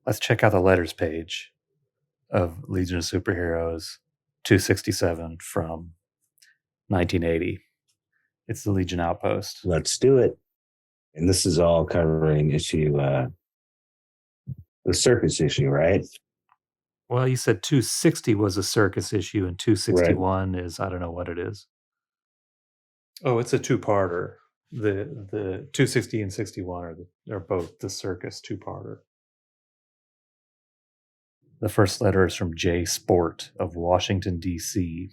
Let's check out the letters page of Legion of Superheroes 267 from 1980. It's the Legion Outpost. Let's do it. And this is all covering issue, the circus issue, right? Well, you said 260 was a circus issue, and 261 is, I don't know what it is. Oh, it's a two-parter. The 260 and 61 are both the circus two-parter. The first letter is from J. Sport of Washington, D.C.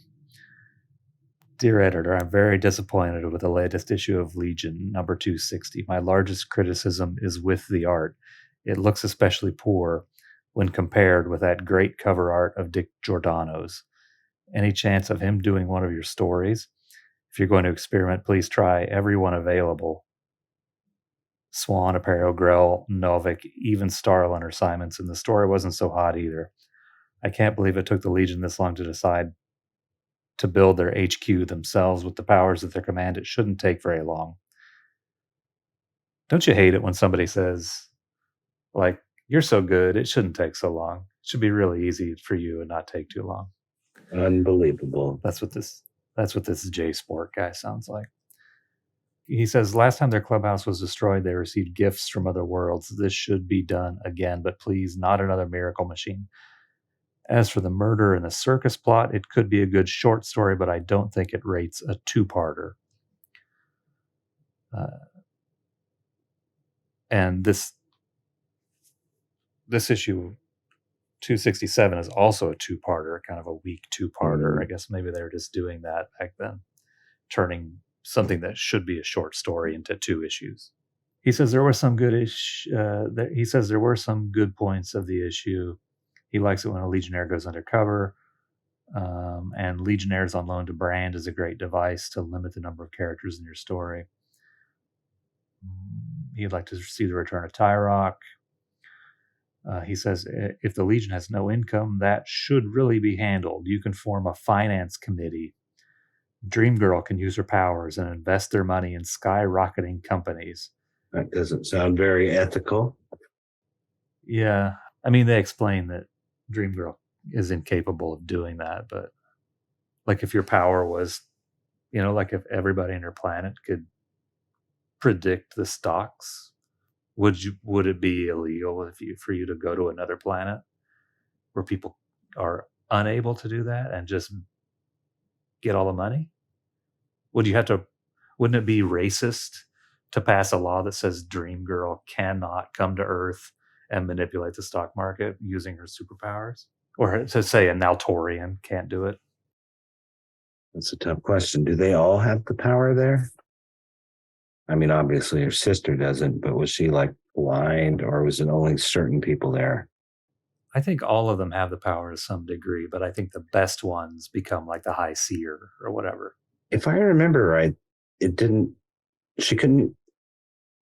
Dear Editor, I'm very disappointed with the latest issue of Legion, number 260. My largest criticism is with the art. It looks especially poor when compared with that great cover art of Dick Giordano's. Any chance of him doing one of your stories? If you're going to experiment, please try every one available. Swan, Apparel, Grell, Novik, even Starlin or Simonson. The story wasn't so hot either. I can't believe it took the Legion this long to decide to build their HQ themselves with the powers at their command. It shouldn't take very long. Don't you hate it when somebody says, like, you're so good, it shouldn't take so long. It should be really easy for you and not take too long. Unbelievable. That's what this J Sport guy sounds like. He says, last time their clubhouse was destroyed, they received gifts from other worlds. This should be done again, but please, not another miracle machine. As for the murder and the circus plot, it could be a good short story, but I don't think it rates a two-parter. And this issue 267 is also a two-parter, kind of a weak two-parter. I guess maybe they were just doing that back then, turning something that should be a short story into two issues. He says there were some good there were some good points of the issue. He likes it when a Legionnaire goes undercover, and Legionnaires on loan to Brand is a great device to limit the number of characters in your story. He'd like to see the return of Tyrock. He says, if the Legion has no income, that should really be handled. You can form a finance committee. Dream Girl can use her powers and invest their money in skyrocketing companies. That doesn't sound very ethical. Yeah. I mean, they explain that Dream Girl is incapable of doing that, but like if your power was, like if everybody on your planet could predict the stocks, would it be illegal for you to go to another planet where people are unable to do that and just get all the money? Wouldn't it be racist to pass a law that says Dream Girl cannot come to Earth and manipulate the stock market using her superpowers? Or to say a Naltorian can't do it? That's a tough question. Do they all have the power there? I mean, obviously her sister doesn't, but was she like blind, or was it only certain people there? I think all of them have the power to some degree, but I think the best ones become like the High Seer or whatever. If I remember right, she couldn't,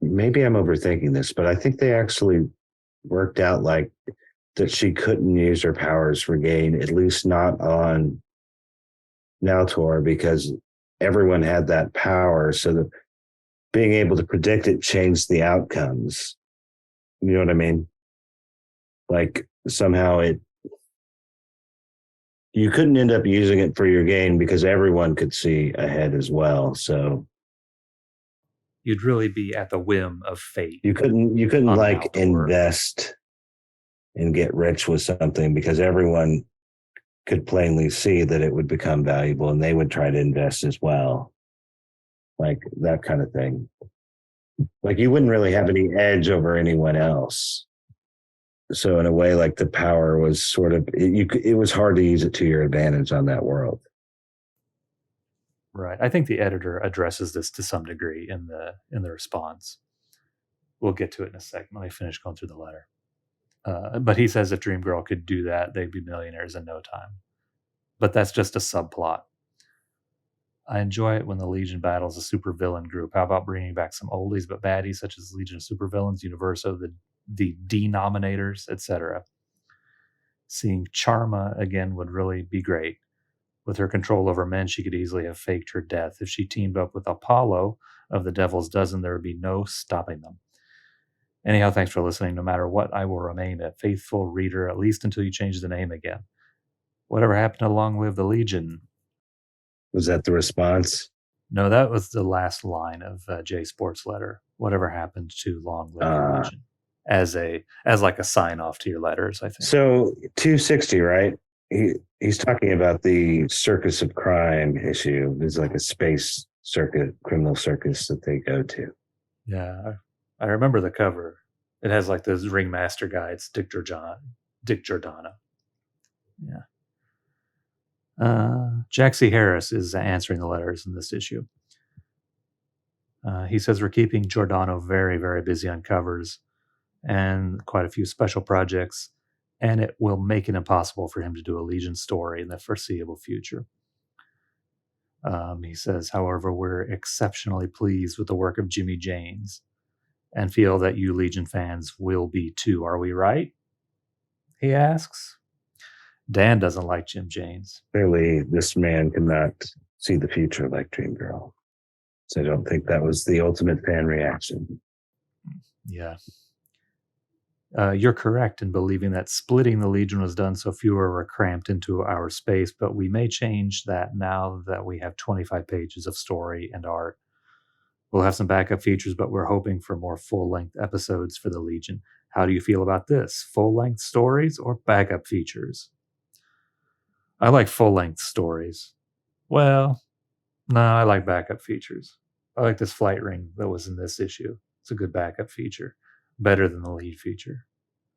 maybe I'm overthinking this, but I think they actually worked out like that she couldn't use her powers for gain, at least not on Naltor, because everyone had that power. So that being able to predict it changed the outcomes. You know what I mean? Like somehow you couldn't end up using it for your gain because everyone could see ahead as well. So you'd really be at the whim of fate. You couldn't like invest and get rich with something because everyone could plainly see that it would become valuable and they would try to invest as well. Like that kind of thing. Like you wouldn't really have any edge over anyone else. So in a way, like the power was sort of, it was hard to use it to your advantage on that world. Right. I think the editor addresses this to some degree in the response. We'll get to it in a second. Let me finish going through the letter. But he says if Dream Girl could do that, they'd be millionaires in no time. But that's just a subplot. I enjoy it when the Legion battles a supervillain group. How about bringing back some oldies but baddies such as Legion of Supervillains, Universo, the Denominators, etc. Seeing Charma again would really be great. With her control over men, she could easily have faked her death. If she teamed up with Apollo of the Devil's Dozen, there would be no stopping them. Anyhow, thanks for listening. No matter what, I will remain a faithful reader, at least until you change the name again. Whatever happened to Long Live the Legion? Was that the response? No, that was the last line of J Sport's letter. Whatever happened to Long Live the Legion? As like a sign off to your letters, I think. So 260, right? He's talking about the Circus of Crime issue. It's like a space circuit, criminal circus that they go to. Yeah, I remember the cover. It has like those ringmaster guides, Dick Giordano. Yeah. Jack C. Harris is answering the letters in this issue. He says we're keeping Giordano very, very busy on covers and quite a few special projects, and it will make it impossible for him to do a Legion story in the foreseeable future. He says, however, we're exceptionally pleased with the work of Jimmy Janes and feel that you Legion fans will be too. Are we right? He asks. Dan doesn't like Jim Janes. Clearly, this man cannot see the future like Dream Girl. So I don't think that was the ultimate fan reaction. Yeah. You're correct in believing that splitting the Legion was done so fewer were cramped into our space, but we may change that now that we have 25 pages of story and art. We'll have some backup features, but we're hoping for more full-length episodes for the Legion. How do you feel about this? Full-length stories or backup features? I like full-length stories. Well, no, I like backup features. I like this flight ring that was in this issue. It's a good backup feature. Better than the lead feature.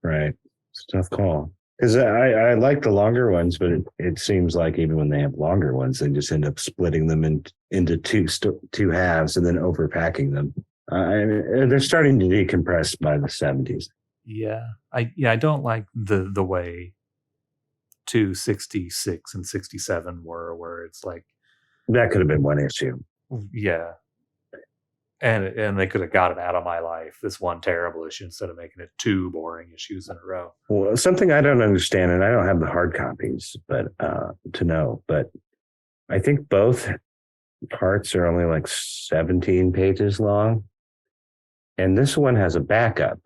Right. It's a tough call. Because I like the longer ones, but it seems like even when they have longer ones, they just end up splitting them into two halves and then overpacking them. They're starting to decompress by the 70s. Yeah. I don't like the way 266 and 67 were, where it's like that could have been one issue. Yeah. And they could have got it out of my life, this one terrible issue, instead of making it two boring issues in a row. Well, something I don't understand, and I don't have the hard copies, but to know, but I think both parts are only like 17 pages long. And this one has a backup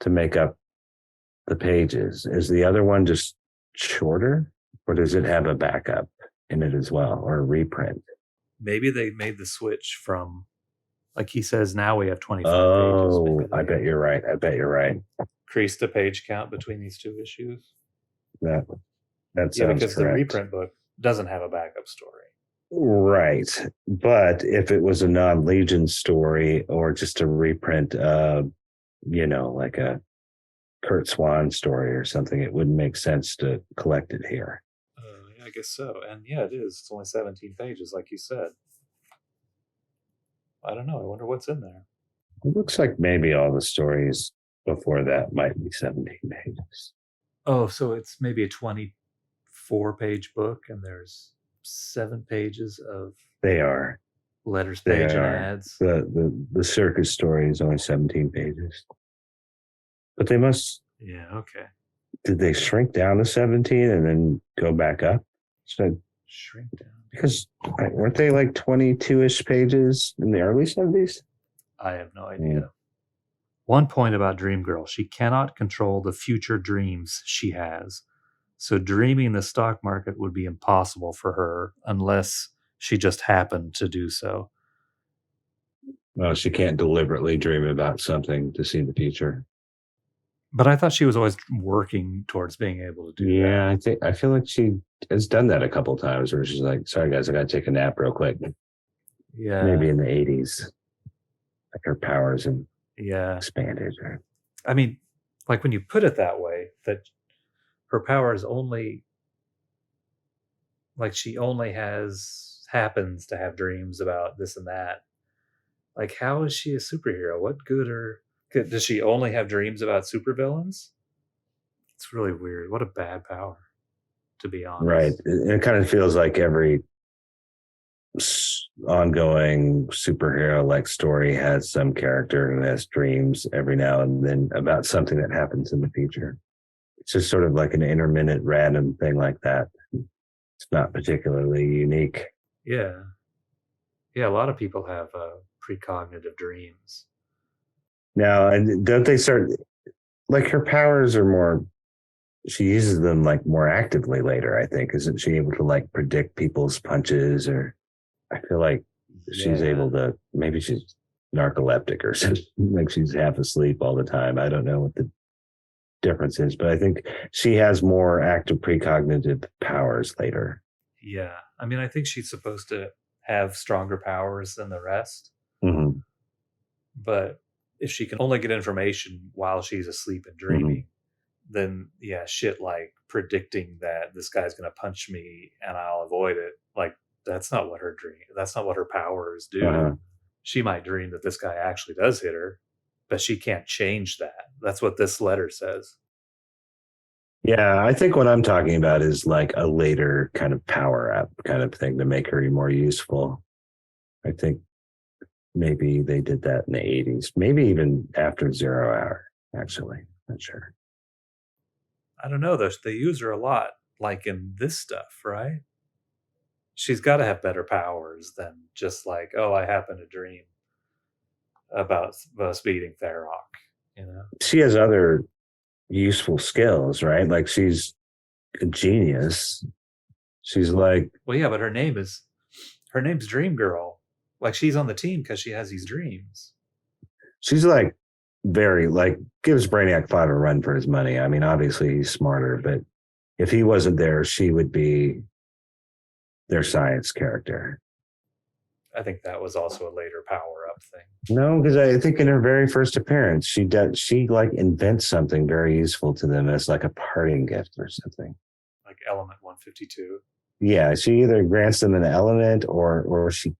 to make up the pages. Is the other one just shorter, or does it have a backup in it as well, or a reprint? Maybe they made the switch from, like he says, now we have 25 pages. Oh, I bet you're right. Increase the page count between these two issues. That sounds because correct. The reprint book doesn't have a backup story. Right. But if it was a non-Legion story or just a reprint, like a Kurt Swan story or something, it wouldn't make sense to collect it here. I guess so. And yeah, it is. It's only 17 pages, like you said. I don't know. I wonder what's in there. It looks like maybe all the stories before that might be 17 pages. Oh, so it's maybe a 24-page book, and there's 7 pages of letters, page, and ads. The circus story is only 17 pages. But they must... Yeah, okay. Did they shrink down to 17 and then go back up? So shrink down. Because weren't they like 22-ish pages in the early 70s? I have no idea. One point about Dream Girl, she cannot control the future dreams she has. So dreaming the stock market would be impossible for her unless she just happened to do so. Well, she can't deliberately dream about something to see the future. But I thought she was always working towards being able to do that. Yeah, I feel like she has done that a couple times where she's like, sorry guys, I gotta take a nap real quick. Yeah. Maybe in the 80s. Like her powers and expanded. I mean, like when you put it that way, that her powers only, like she only happens to have dreams about this and that. Like, how is she a superhero? What good does she only have dreams about supervillains? It's really weird. What a bad power, to be honest. Right. It kind of feels like every ongoing superhero-like story has some character who has dreams every now and then about something that happens in the future. It's just sort of like an intermittent random thing like that. It's not particularly unique. Yeah. Yeah, a lot of people have precognitive dreams. Now, and don't they start like her powers are more? She uses them like more actively later. I think isn't she able to like predict people's punches? Or I feel like she's Yeah. able to. Maybe she's narcoleptic or something. Like she's half asleep all the time. I don't know what the difference is, but I think she has more active precognitive powers later. Yeah. I mean, I think she's supposed to have stronger powers than the rest, Mm-hmm. but if she can only get information while she's asleep and Mm-hmm. dreaming, then yeah, shit like predicting that this guy's going to punch me and I'll avoid it, like that's not what her powers do. Uh-huh. She might dream that this guy actually does hit her, but she can't change that. That's what this letter says. Yeah, I think what I'm talking about is like a later kind of power up kind of thing to make her more useful. I think maybe they did that in the 80s, maybe even after Zero Hour, actually. Not sure. I don't know though. They use her a lot, like in this stuff, right? She's got to have better powers than just like, oh, I happen to dream about us beating Tharok. You know? She has other useful skills, right? Like she's a genius. She's like, Well, yeah, but her name's Dream Girl. Like she's on the team because she has these dreams. she's like very, like, gives Brainiac 5 a run for his money. I mean, obviously he's smarter, but if he wasn't there, she would be their science character. I think that was also a later power up thing. No, because I think in her very first appearance, she like invents something very useful to them as like a parting gift or something. Like Element 152. Yeah, she either grants them an element or she,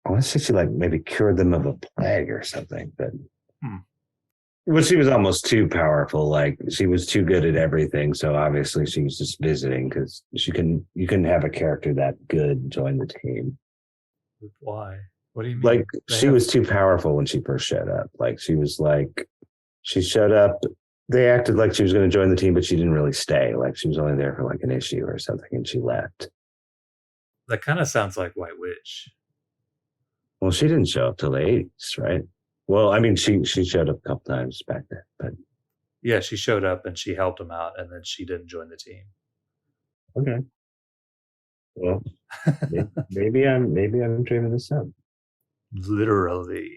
I want to say she like maybe cured them of a plague or something. But Hmm. well, she was almost too powerful. Like she was too good at everything. So obviously she was just visiting because you couldn't have a character that good join the team. Why? What do you mean? Like she was too powerful when she first showed up. Like she was like she showed up. They acted like she was going to join the team, but she didn't really stay. Like she was only there for like an issue or something, and she left. That kind of sounds like White Witch. Well, she didn't show up till the 80s, right? Well, I mean, she showed up a couple times back then, but Yeah, she showed up and she helped him out, and then she didn't join the team. okay. Well, maybe I'm dreaming this up. Literally.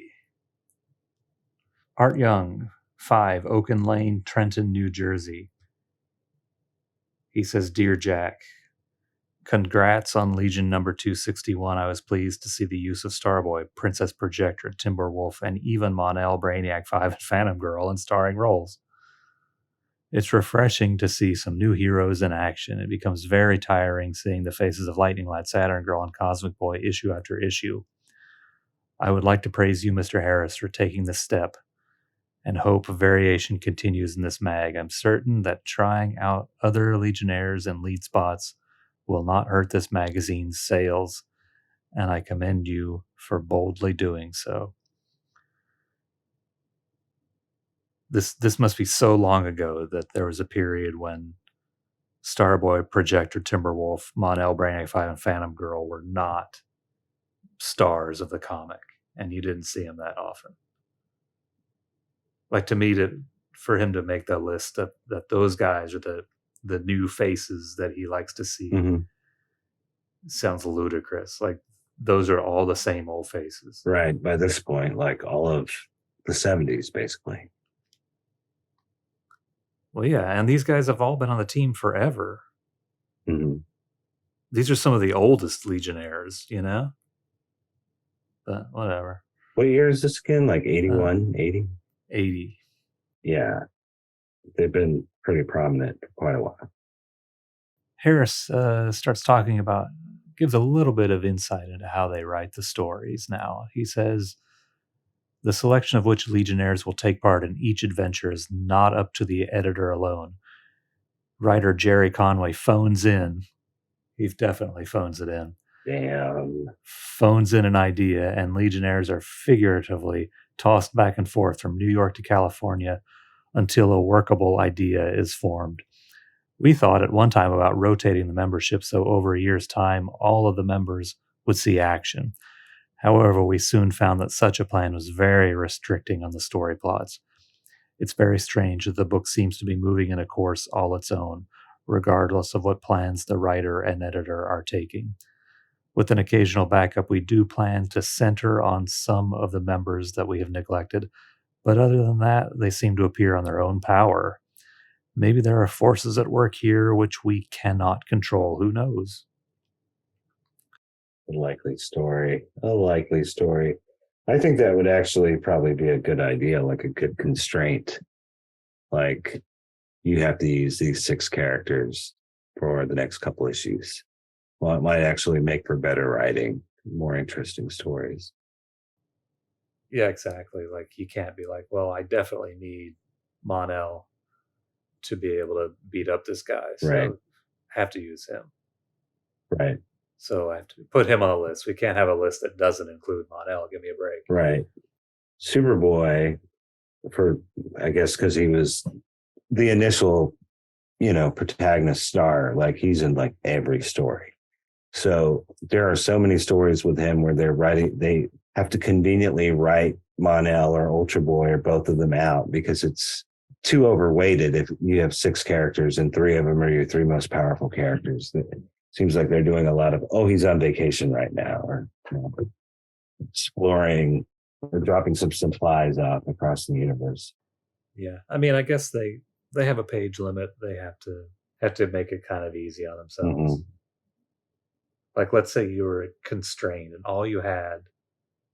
Art Young, 5, Oaken Lane, Trenton, New Jersey. He says, Dear Jack, congrats on Legion number 261. I was pleased to see the use of Starboy, Princess Projector, Timberwolf, and even Mon-El, Brainiac 5, and Phantom Girl in starring roles. It's refreshing to see some new heroes in action. It becomes very tiring seeing the faces of Lightning Lad, Saturn Girl, and Cosmic Boy issue after issue. I would like to praise you, Mr. Harris, for taking this step, and hope variation continues in this mag. I'm certain that trying out other Legionnaires and lead spots will not hurt this magazine's sales, and I commend you for boldly doing so. This must be so long ago that there was a period when Starboy, Projector, Timberwolf, Mon-El, Brainiac 5, and Phantom Girl were not stars of the comic, and you didn't see them that often. Like to me, for him to make that list that those guys are the new faces that he likes to see sounds ludicrous. Like those are all the same old faces. Right. By this point, like all of the 70s, basically. Well, yeah, and these guys have all been on the team forever. Mm-hmm. These are some of the oldest Legionnaires, you know? But whatever. What year is this again? Like 81, 80? 80. Yeah. They've been pretty prominent for quite a while. Harris starts talking about, gives a little bit of insight into how they write the stories now. He says, the selection of which Legionnaires will take part in each adventure is not up to the editor alone. Writer Jerry Conway phones in. He definitely phones it in. Damn. Phones in an idea, and Legionnaires are figuratively tossed back and forth from New York to California until a workable idea is formed. We thought at one time about rotating the membership so over a year's time, all of the members would see action. However, we soon found that such a plan was very restricting on the story plots. It's very strange that the book seems to be moving in a course all its own, regardless of what plans the writer and editor are taking. With an occasional backup, we do plan to center on some of the members that we have neglected, but other than that, they seem to appear on their own power. Maybe there are forces at work here which we cannot control. Who knows? A likely story. A likely story. I think that would actually probably be a good idea, like a good constraint. Like you have to use these 6 characters for the next couple issues. Well, it might actually make for better writing, more interesting stories. Yeah, exactly. Like you can't be like, well, I definitely need Monel to be able to beat up this guy, so Right. I have to use him. Right. So I have to put him on the list. We can't have a list that doesn't include Monel. Give me a break. Right. Superboy, for I guess because he was the initial, protagonist star. Like he's in like every story. So there are so many stories with him where they have to conveniently write Monel or Ultra Boy or both of them out because it's too overweighted if you have 6 characters and 3 of them are your 3 most powerful characters. It seems like they're doing a lot of, oh, he's on vacation right now, or exploring or dropping some supplies off across the universe. Yeah, I mean, I guess they have a page limit. They have to make it kind of easy on themselves. Mm-hmm. Like, let's say you were constrained and all you had,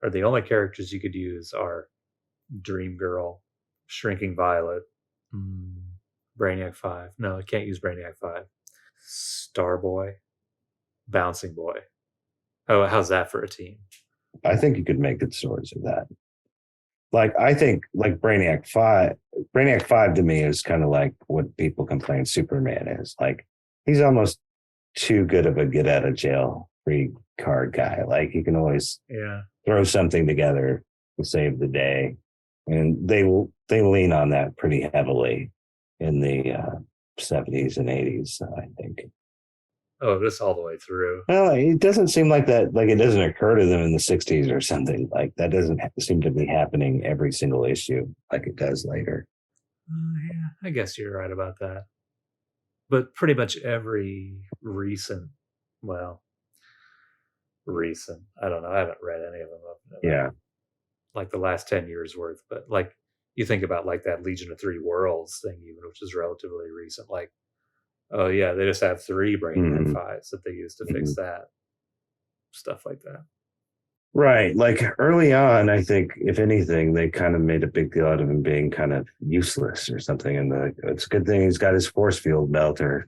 or the only characters you could use are Dream Girl, Shrinking Violet, Brainiac 5. No, I can't use Brainiac 5. Starboy, Bouncing Boy. Oh, how's that for a team? I think you could make good stories of that. Like I think like Brainiac 5 to me is kind of like what people complain Superman is. Like he's almost too good of a get out of jail free card guy. Like he can always throw something together to save the day. And they lean on that pretty heavily in the 70s and 80s, I think. Oh, this all the way through. Well, it doesn't seem like that. Like it doesn't occur to them in the 60s or something. Like that doesn't seem to be happening every single issue like it does later. Yeah, I guess you're right about that. But pretty much every recent, well, recent, I don't know. I haven't read any of them. Yeah. Like the last 10 years worth. But like you think about like that Legion of Three Worlds thing, even, which is relatively recent. Like, oh yeah, they just have 3 Brainiac 5s that they use to fix that. Stuff like that. Right. Like early on, I think, if anything, they kind of made a big deal out of him being kind of useless or something. And it's a good thing he's got his force field belt, or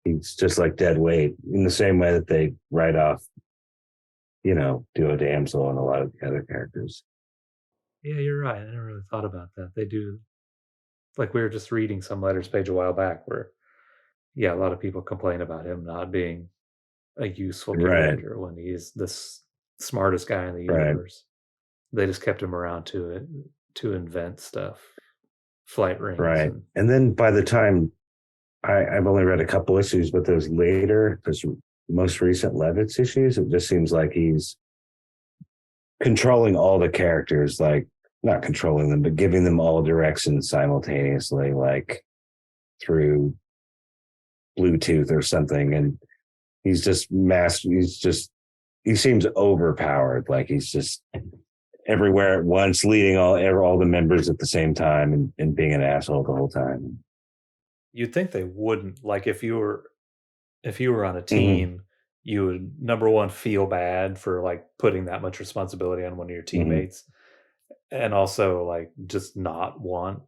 he's just like dead weight, in the same way that they write off, Duo Damsel and a lot of the other characters. Yeah, you're right. I never really thought about that. They do. Like we were just reading some letters page a while back where, yeah, a lot of people complain about him not being a useful character when he is this smartest guy in the universe. They just kept him around to invent stuff, flight rings. Right. And then by the time I've only read a couple issues, but those most recent Levitz issues, it just seems like he's controlling all the characters, like not controlling them, but giving them all directions simultaneously, like through Bluetooth or something. And he's just he seems overpowered. Like he's just everywhere at once, leading all the members at the same time and being an asshole the whole time. You'd think they wouldn't. Like if you were on a team, you would, number one, feel bad for like putting that much responsibility on one of your teammates, and also like just not want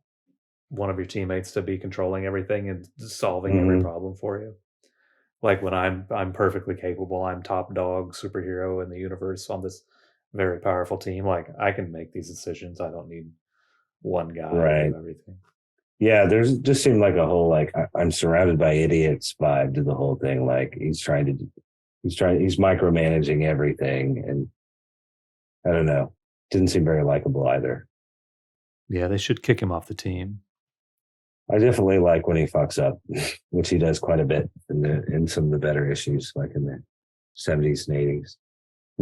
one of your teammates to be controlling everything and solving every problem for you. Like when I'm perfectly capable, I'm top dog superhero in the universe on this very powerful team. Like I can make these decisions. I don't need one guy to do everything. Yeah, there's just seemed like a whole like I'm surrounded by idiots vibe to the whole thing. Like he's micromanaging everything, and I don't know, didn't seem very likable either. Yeah, they should kick him off the team. I definitely like when he fucks up, which he does quite a bit in some of the better issues, like in the 70s and 80s.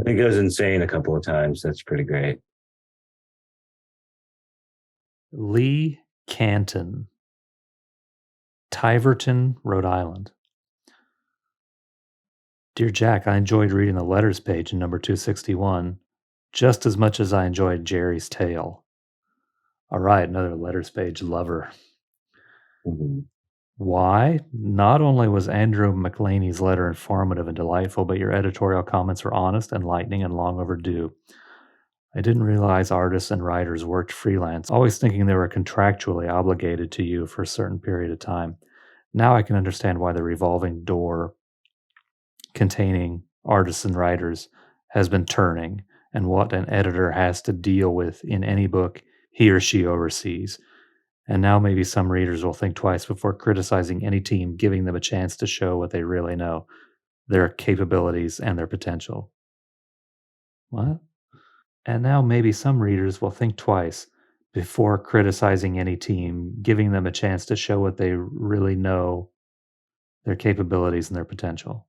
He goes insane a couple of times. That's pretty great. Lee Canton, Tiverton, Rhode Island. Dear Jack, I enjoyed reading the letters page in number 261 just as much as I enjoyed Jerry's tale. All right, another letters page lover. Mhm. Why? Not only was Andrew McLeany's letter informative and delightful, but your editorial comments were honest, enlightening, and long overdue. I didn't realize artists and writers worked freelance, always thinking they were contractually obligated to you for a certain period of time. Now I can understand why the revolving door containing artists and writers has been turning and what an editor has to deal with in any book he or she oversees. And now maybe some readers will think twice before criticizing any team, giving them a chance to show what they really know, their capabilities and their potential. What? And now maybe some readers will think twice before criticizing any team, giving them a chance to show what they really know, their capabilities and their potential.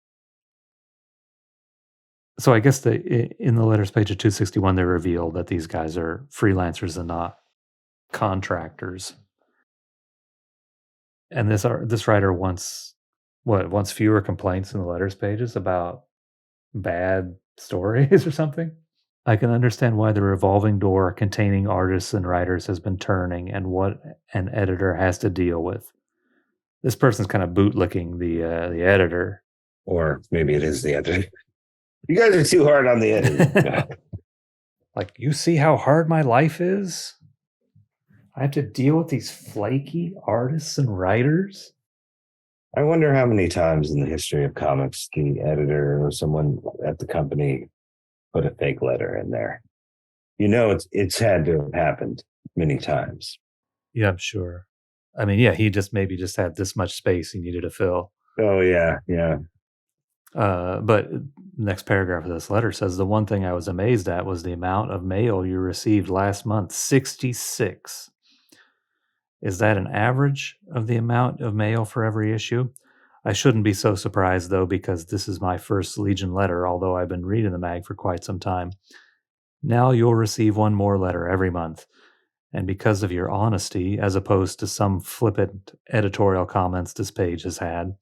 So I guess in the letters page of 261, they reveal that these guys are freelancers and not contractors. And this writer wants fewer complaints in the letters pages about bad stories or something. I can understand why the revolving door containing artists and writers has been turning and what an editor has to deal with. This person's kind of bootlicking the editor. Or maybe it is the editor. You guys are too hard on the editor. Like, you see how hard my life is? I have to deal with these flaky artists and writers. I wonder how many times in the history of comics the editor or someone at the company put a fake letter in there. You know, it's had to have happened many times. Yeah, I'm sure. I mean, yeah, he just had this much space he needed to fill. Oh yeah, yeah. But next paragraph of this letter says the one thing I was amazed at was the amount of mail you received last month, 66. Is that an average of the amount of mail for every issue? I shouldn't be so surprised though, because this is my first Legion letter, although I've been reading the mag for quite some time. Now you'll receive one more letter every month. And because of your honesty, as opposed to some flippant editorial comments this page has had,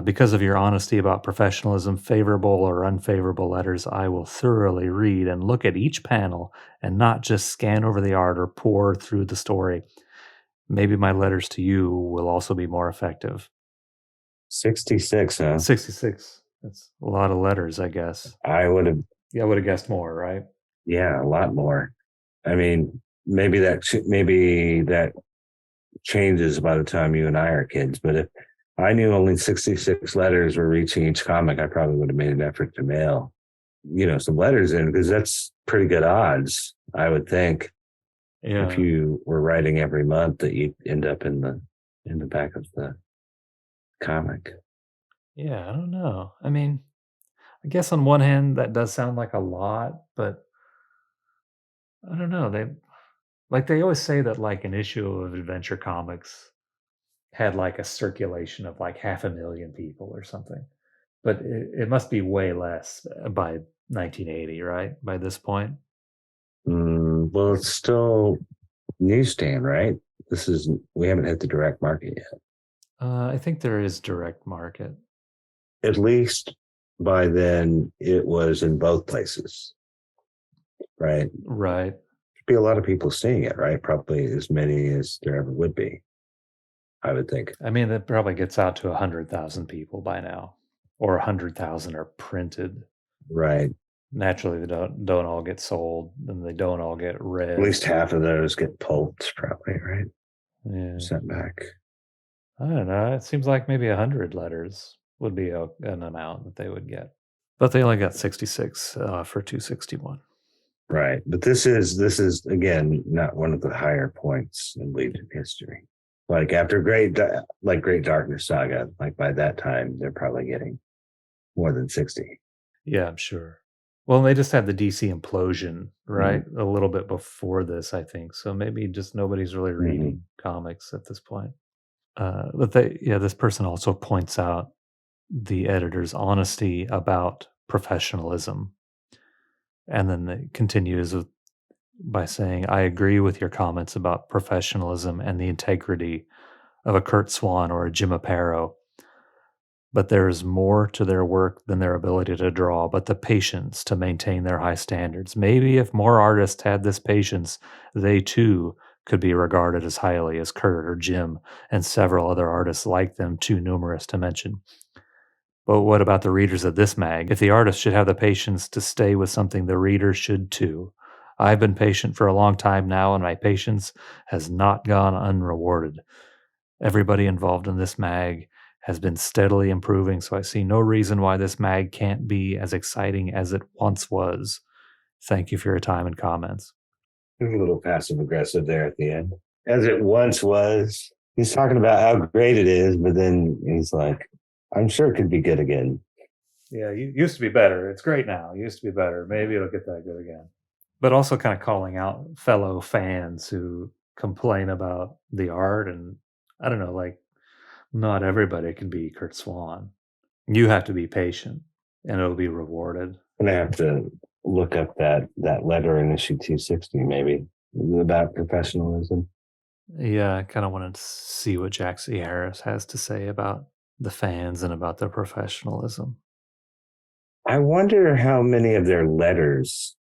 because of your honesty about professionalism, favorable or unfavorable letters, I will thoroughly read and look at each panel and not just scan over the art or pore through the story. Maybe my letters to you will also be more effective. 66, huh? 66. That's a lot of letters, I guess. I would have. Yeah, I would have guessed more, right? Yeah, a lot more. I mean, maybe that changes by the time you and I are kids. But if I knew only 66 letters were reaching each comic, I probably would have made an effort to mail, some letters in, because that's pretty good odds, I would think. Yeah. If you were writing every month, that you'd end up in the back of the comic. Yeah, I don't know. I mean, I guess on one hand that does sound like a lot, but I don't know. They always say that like an issue of Adventure Comics had like a circulation of like 500,000 people or something. But it must be way less by 1980, right? By this point. Well, it's still newsstand, right? We haven't hit the direct market yet. I think there is direct market. At least by then, it was in both places, right? Right. There'd be a lot of people seeing it, right? Probably as many as there ever would be, I would think. I mean, that probably gets out to 100,000 people by now, or 100,000 are printed. Right. Naturally, they don't all get sold, and they don't all get read. At least half of those get pulped, probably, right? Yeah. Sent back. I don't know. It seems like maybe 100 letters would be an amount that they would get, but they only got 66 for 261. Right, but this is again not one of the higher points in Legion history. Like after Great Darkness Saga, like by that time they're probably getting more than 60. Yeah, I'm sure. Well, they just had the DC implosion, right? A little bit before this, I think. So maybe just nobody's really reading comics at this point. But this person also points out the editor's honesty about professionalism. And then it continues by saying, I agree with your comments about professionalism and the integrity of a Kurt Swan or a Jim Aparo. But there is more to their work than their ability to draw, but the patience to maintain their high standards. Maybe if more artists had this patience, they too could be regarded as highly as Kurt or Jim and several other artists like them, too numerous to mention. But what about the readers of this mag? If the artist should have the patience to stay with something, the reader should too. I've been patient for a long time now, and my patience has not gone unrewarded. Everybody involved in this mag has been steadily improving, so I see no reason why this mag can't be as exciting as it once was. Thank you for your time and comments. There's a little passive aggressive there at the end. As it once was. He's talking about how great it is, but then he's like, I'm sure it could be good again. Yeah, it used to be better. It's great now. It used to be better. Maybe it'll get that good again. But also kind of calling out fellow fans who complain about the art. And I don't know, like, not everybody can be Kurt Swan. You have to be patient and it'll be rewarded. I'm going to have to look up that letter in issue 260, maybe, about professionalism. Yeah, I kind of want to see what Jack C. Harris has to say about the fans and about their professionalism. I wonder how many of their letters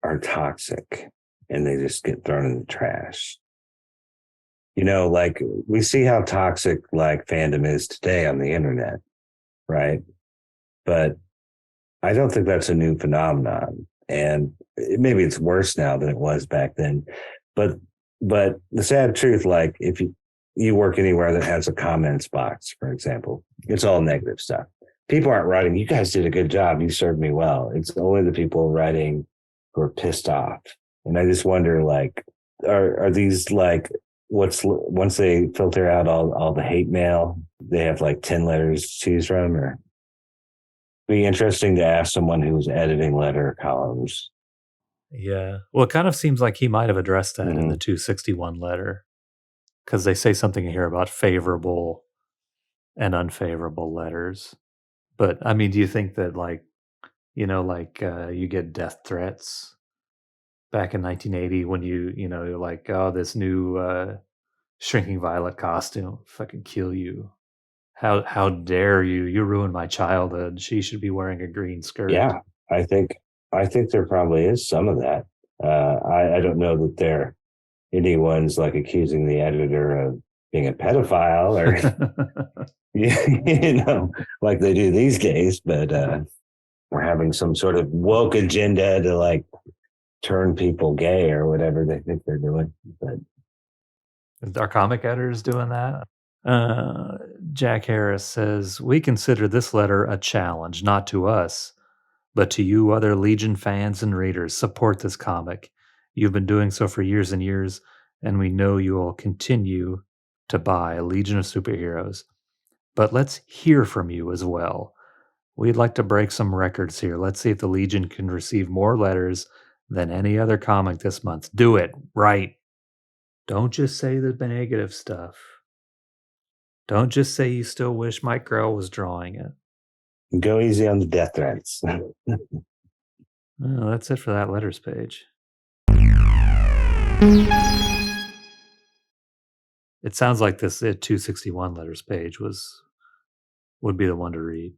are toxic and they just get thrown in the trash. You know, like we see how toxic like fandom is today on the internet, right? But I don't think that's a new phenomenon. And maybe it's worse now than it was back then. But the sad truth, like if you work anywhere that has a comments box, for example, it's all negative stuff. People aren't writing, you guys did a good job, you served me well. It's only the people writing who are pissed off. And I just wonder, like, are these like once they filter out all the hate mail, they have like 10 letters to choose from? Or be interesting to ask someone who's editing letter columns. Yeah. Well, it kind of seems like he might have addressed that in the 261 letter, because they say something here about favorable and unfavorable letters. But I mean, do you think that, like, you know, like you get death threats back in 1980 when you're like, oh, this new Shrinking Violet costume, fucking kill you. How dare you? You ruined my childhood. She should be wearing a green skirt. Yeah, I think there probably is some of that. I don't know that there anyone's like accusing the editor of being a pedophile or you know, like they do these days, but we're having some sort of woke agenda to like turn people gay or whatever they think they're doing. But our comic editors doing that? Jack Harris says, we consider this letter a challenge, not to us, but to you other Legion fans and readers. Support this comic. You've been doing so for years and years, and we know you will continue to buy Legion of Superheroes. But let's hear from you as well. We'd like to break some records here. Let's see if the Legion can receive more letters than any other comic this month. Do it right. Don't just say the negative stuff. Don't just say you still wish Mike Grell was drawing it. Go easy on the death threats. Oh, that's it for that letters page. It sounds like this 261 letters page would be the one to read.